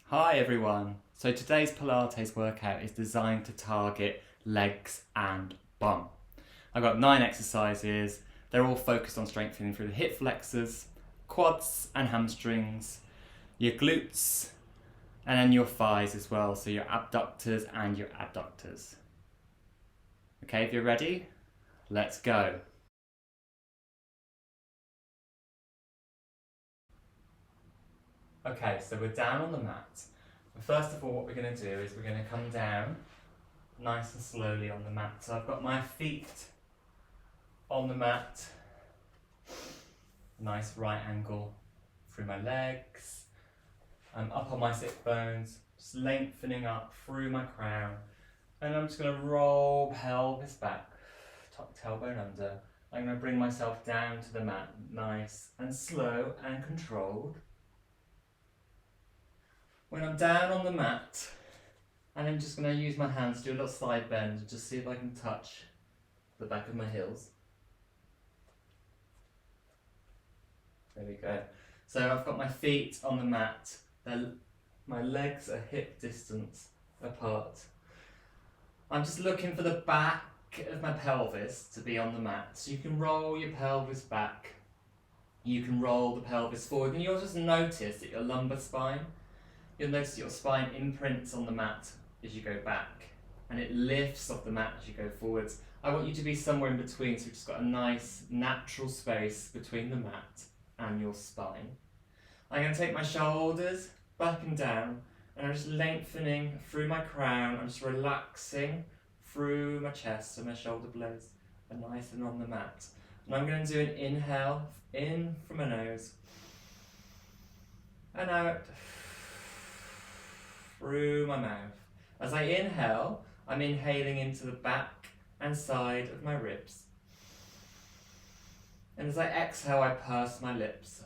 Hi everyone. So today's Pilates workout is designed to target legs and bum. I've got 9 exercises. They're all focused on strengthening through the hip flexors, quads and hamstrings, your glutes, and then your thighs as well. So your abductors and your adductors. Okay, if you're ready, let's go. Okay, so we're down on the mat. First of all, what we're going to do is we're going to come down nice and slowly on the mat. So I've got my feet on the mat, nice right angle through my legs. I'm up on my sit bones, just lengthening up through my crown. And I'm just going to roll pelvis back, tuck tailbone under. I'm going to bring myself down to the mat, nice and slow and controlled. When I'm down on the mat, and I'm just going to use my hands to do a little side bend and just see if I can touch the back of my heels. There we go. So I've got my feet on the mat. My legs are hip distance apart. I'm just looking for the back of my pelvis to be on the mat. So you can roll your pelvis back. You can roll the pelvis forward. And you'll just notice that your lumbar spine, you'll notice that your spine imprints on the mat as you go back. And it lifts off the mat as you go forwards. I want you to be somewhere in between, so you've just got a nice natural space between the mat and your spine. I'm going to take my shoulders back and down, and I'm just lengthening through my crown. I'm just relaxing through my chest, so my shoulder blades are nice and on the mat. And I'm going to do an inhale, in from my nose, and out through my mouth. As I inhale, I'm inhaling into the back and side of my ribs. And as I exhale, I purse my lips.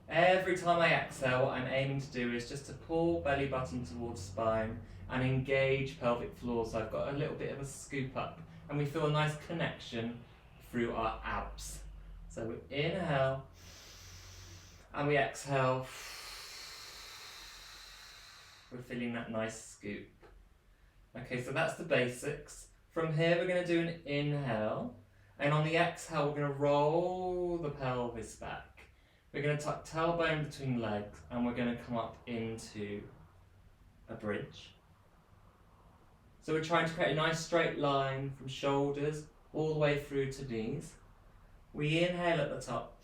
Every time I exhale, what I'm aiming to do is just to pull belly button towards spine and engage pelvic floor, so I've got a little bit of a scoop up, and we feel a nice connection through our abs. So we inhale and we exhale. We're feeling that nice scoop. Okay, so that's the basics. From here, we're going to do an inhale, and on the exhale, we're going to roll the pelvis back. We're going to tuck tailbone between legs, and we're going to come up into a bridge. So we're trying to create a nice straight line from shoulders all the way through to knees. We inhale at the top,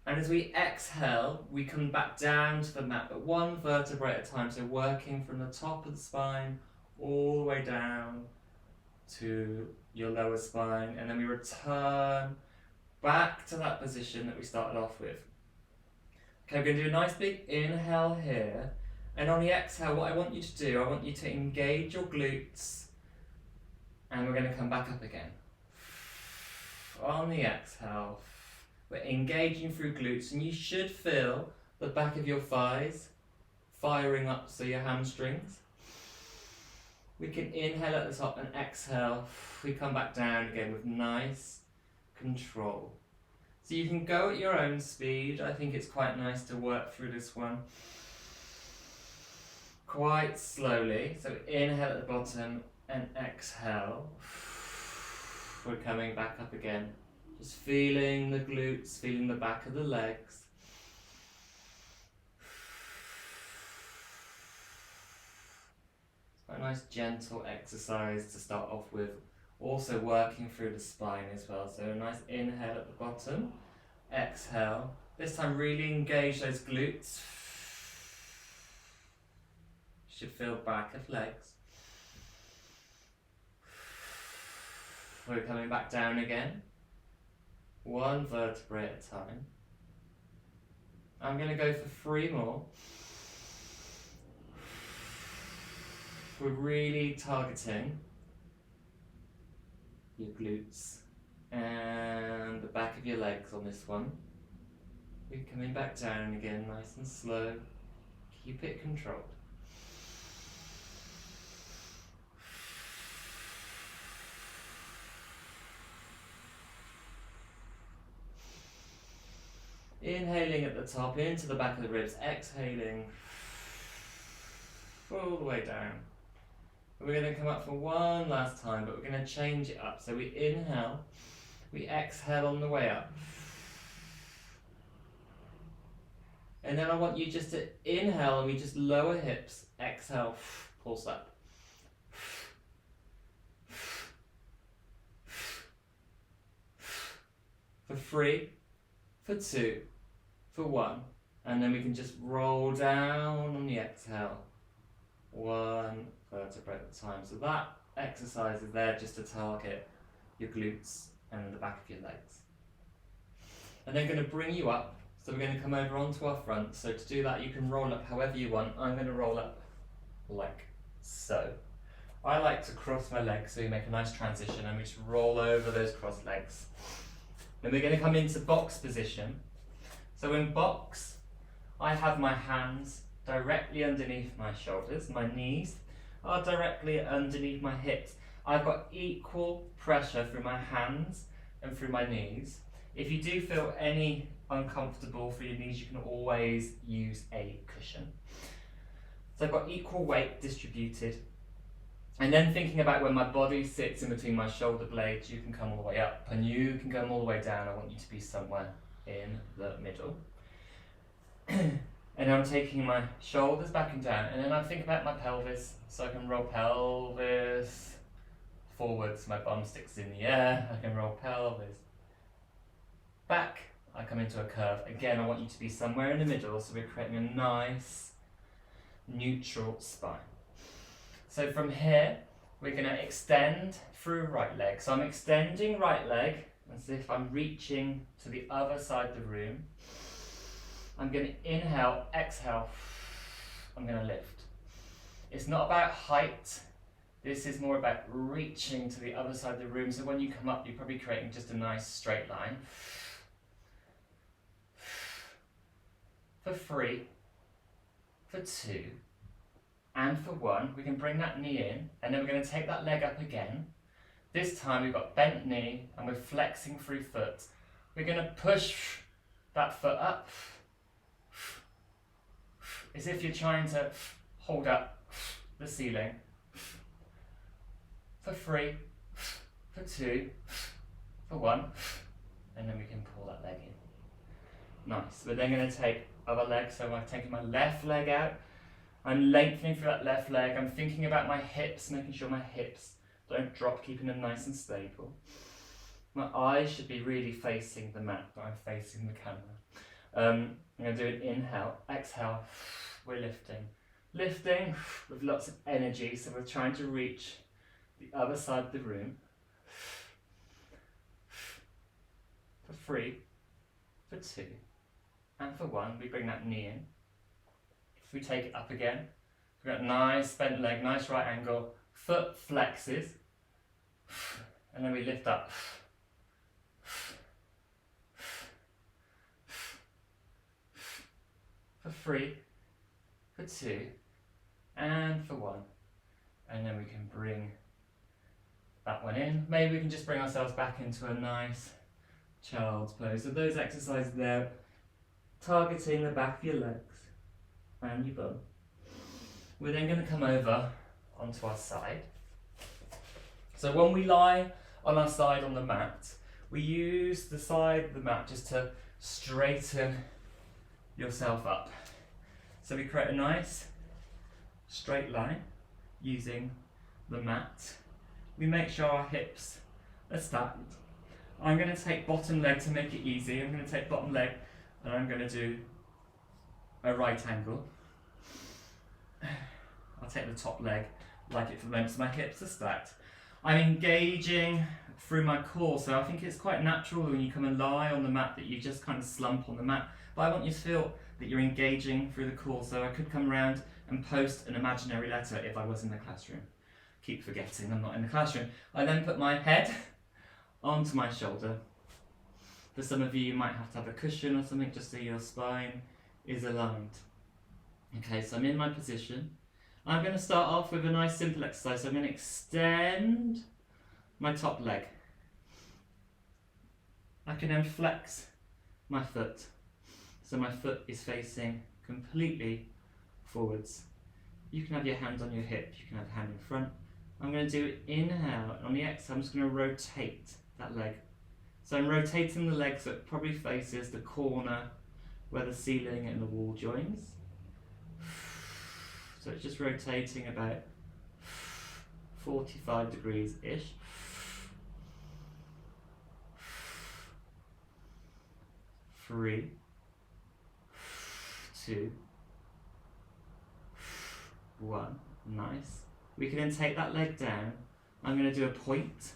and as we exhale, we come back down to the mat, but one vertebrae at a time, so working from the top of the spine all the way down to your lower spine, and then we return back to that position that we started off with. Okay, we're going to do a nice big inhale here, and on the exhale, what I want you to do, I want you to engage your glutes, and we're going to come back up again. On the exhale, we're engaging through glutes, and you should feel the back of your thighs firing up, so your hamstrings. We can inhale at the top and exhale. We come back down again with nice control. So you can go at your own speed. I think it's quite nice to work through this one quite slowly. So inhale at the bottom and exhale. We're coming back up again. Just feeling the glutes, feeling the back of the legs. A nice gentle exercise to start off with, also working through the spine as well. So a nice inhale at the bottom, exhale. This time really engage those glutes. Should feel back of legs. We're coming back down again, one vertebrae at a time. I'm going to go for 3 more. We're really targeting your glutes and the back of your legs on this one. We're coming back down again, nice and slow. Keep it controlled. Inhaling at the top, into the back of the ribs, exhaling all the way down. We're going to come up for one last time, but we're going to change it up. So we inhale, we exhale on the way up. And then I want you just to inhale and we just lower hips, exhale, pulse up. For 3, for 2, for 1. And then we can just roll down on the exhale. 1 vertebra at a time. So that exercise is there just to target your glutes and the back of your legs. And then going to bring you up. So we're going to come over onto our front. So to do that, you can roll up however you want. I'm going to roll up like so. I like to cross my legs so you make a nice transition and we just roll over those crossed legs. Then we're going to come into box position. So in box, I have my hands directly underneath my shoulders. My knees are directly underneath my hips. I've got equal pressure through my hands and through my knees. If you do feel any uncomfortable for your knees, you can always use a cushion. So I've got equal weight distributed. And then thinking about when my body sits in between my shoulder blades, you can come all the way up and you can come all the way down. I want you to be somewhere in the middle. And I'm taking my shoulders back and down, and then I think about my pelvis, so I can roll pelvis forwards, my bum sticks in the air, I can roll pelvis back, I come into a curve. Again, I want you to be somewhere in the middle, so we're creating a nice neutral spine. So from here, we're going to extend through right leg. So I'm extending right leg as if I'm reaching to the other side of the room. I'm going to inhale, exhale, I'm going to lift. It's not about height, this is more about reaching to the other side of the room. So when you come up, you're probably creating just a nice straight line. For 3, for 2, and for 1, we can bring that knee in, and then we're going to take that leg up again. This time we've got bent knee, and we're flexing through foot. We're going to push that foot up, as if you're trying to hold up the ceiling. For 3, for 2, for 1, and then we can pull that leg in. Nice. We're then going to take other leg, so I'm taking my left leg out. I'm lengthening through that left leg. I'm thinking about my hips, making sure my hips don't drop, keeping them nice and stable. My eyes should be really facing the mat, but I'm facing the camera. I'm going to do an inhale, exhale, we're lifting. Lifting with lots of energy, so we're trying to reach the other side of the room. For 3, for 2, and for 1, we bring that knee in. If we take it up again, we've got a nice bent leg, nice right angle, foot flexes, and then we lift up. For 3, for 2, and for 1. And then we can bring that one in. Maybe we can just bring ourselves back into a nice child's pose. So those exercises there, targeting the back of your legs and your bum. We're then going to come over onto our side. So when we lie on our side on the mat, we use the side of the mat just to straighten yourself up. So we create a nice straight line using the mat. We make sure our hips are stacked. I'm going to take bottom leg to make it easy. I'm going to take bottom leg and I'm going to do a right angle. I'll take the top leg like it for the moment, so my hips are stacked. I'm engaging through my core, so I think it's quite natural when you come and lie on the mat that you just kind of slump on the mat, but I want you to feel that you're engaging through the core. So I could come around and post an imaginary letter if I was in the classroom. Keep forgetting I'm not in the classroom. I then put my head onto my shoulder. For some of you, you might have to have a cushion or something just so your spine is aligned. Okay, so I'm in my position. I'm going to start off with a nice simple exercise. So I'm going to extend my top leg. I can then flex my foot. So my foot is facing completely forwards. You can have your hand on your hip, you can have a hand in front. I'm going to do inhale, and on the exhale I'm just going to rotate that leg. So I'm rotating the leg so it probably faces the corner where the ceiling and the wall joins. So it's just rotating about 45 degrees-ish. 3, 2, 1. Nice. We can then take that leg down. I'm going to do a point.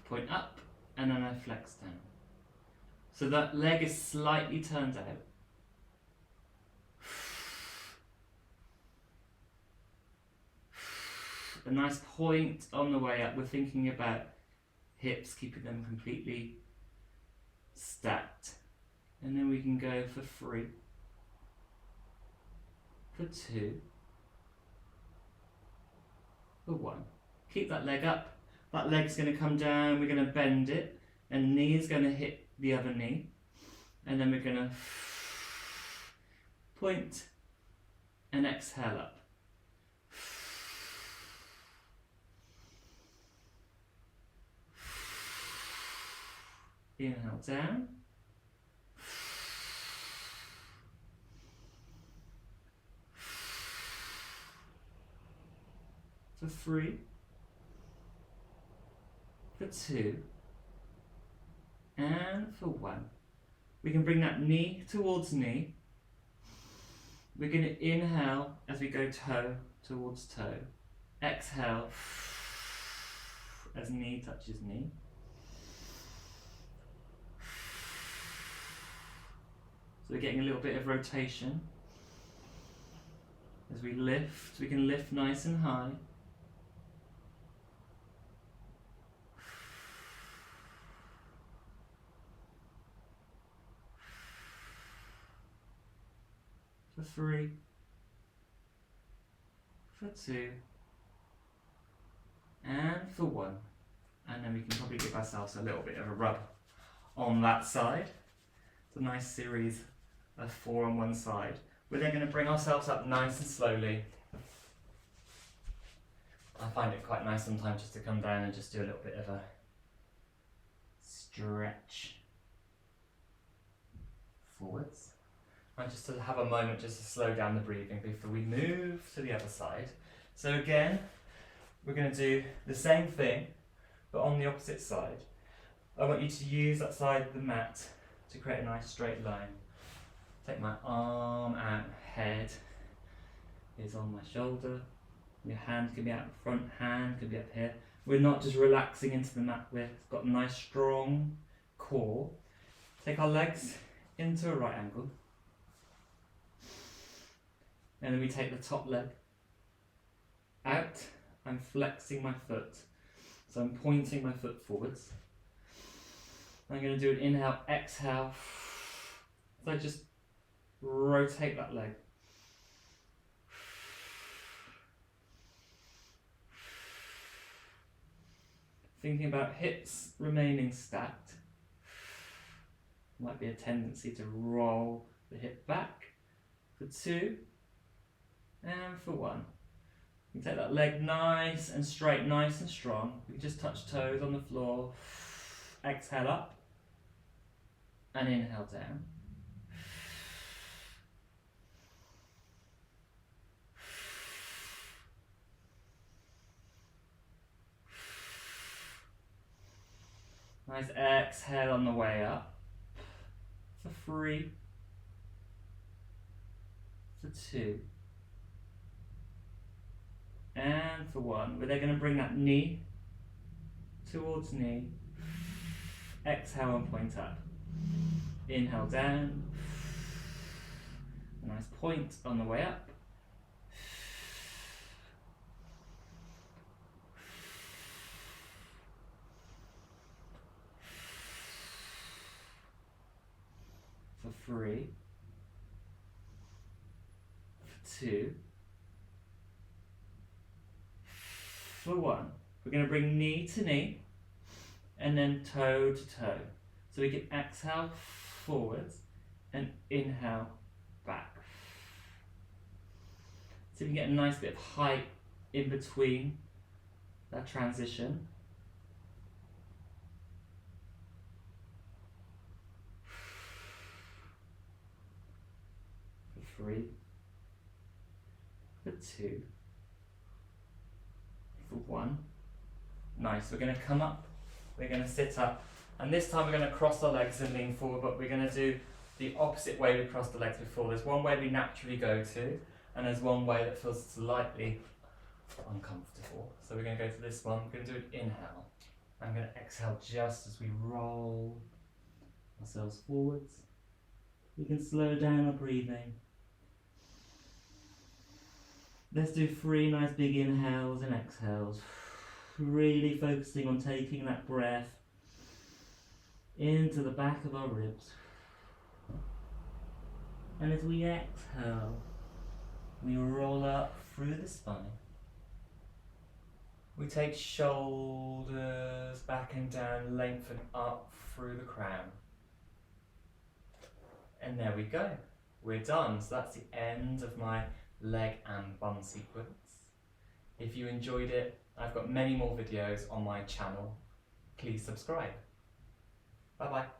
Point up, and then I flex down. So that leg is slightly turned out. A nice point on the way up. We're thinking about hips, keeping them completely stacked. And then we can go for 3, for 2, for 1. Keep that leg up. That leg's going to come down, we're going to bend it, and knee is going to hit the other knee. And then we're going to point and exhale up. Inhale down. For 3, for 2, and for 1. We can bring that knee towards knee. We're going to inhale as we go toe towards toe. Exhale as knee touches knee. So we're getting a little bit of rotation. As we lift, we can lift nice and high. For 3, for 2, and for 1. And then we can probably give ourselves a little bit of a rub on that side. It's a nice series of 4 on one side. We're then going to bring ourselves up nice and slowly. I find it quite nice sometimes just to come down and just do a little bit of a stretch forwards. And just to have a moment just to slow down the breathing before we move to the other side. So again, we're going to do the same thing, but on the opposite side. I want you to use that side of the mat to create a nice straight line. Take my arm out, head is on my shoulder. Your hand can be out the front, hand can be up here. We're not just relaxing into the mat, we've got a nice strong core. Take our legs into a right angle. And then we take the top leg out. I'm flexing my foot. So I'm pointing my foot forwards. I'm going to do an inhale, exhale. So I just rotate that leg. Thinking about hips remaining stacked. Might be a tendency to roll the hip back. For 2. And for 1. You can take that leg nice and straight, nice and strong. We can just touch toes on the floor. Exhale up. And inhale down. Nice exhale on the way up. For 3. For 2. And for 1, we're then going to bring that knee towards knee. Exhale and point up. Inhale down. A nice point on the way up. For 3. For 2. For 1. We're going to bring knee to knee and then toe to toe. So we can exhale forwards and inhale back. So we can get a nice bit of height in between that transition. For 3, for 2, for 1. Nice, we're going to come up, we're going to sit up, and this time we're going to cross our legs and lean forward, but we're going to do the opposite way we crossed the legs before. There's one way we naturally go to, and there's one way that feels slightly uncomfortable. So we're going to go to this one, we're going to do an inhale. I'm going to exhale just as we roll ourselves forwards. We can slow down our breathing. Let's do 3 nice big inhales and exhales. Really focusing on taking that breath into the back of our ribs. And as we exhale, we roll up through the spine. We take shoulders back and down, lengthen up through the crown. And there we go. We're done. So that's the end of my leg and bum sequence. If you enjoyed it, I've got many more videos on my channel. Please subscribe. Bye bye.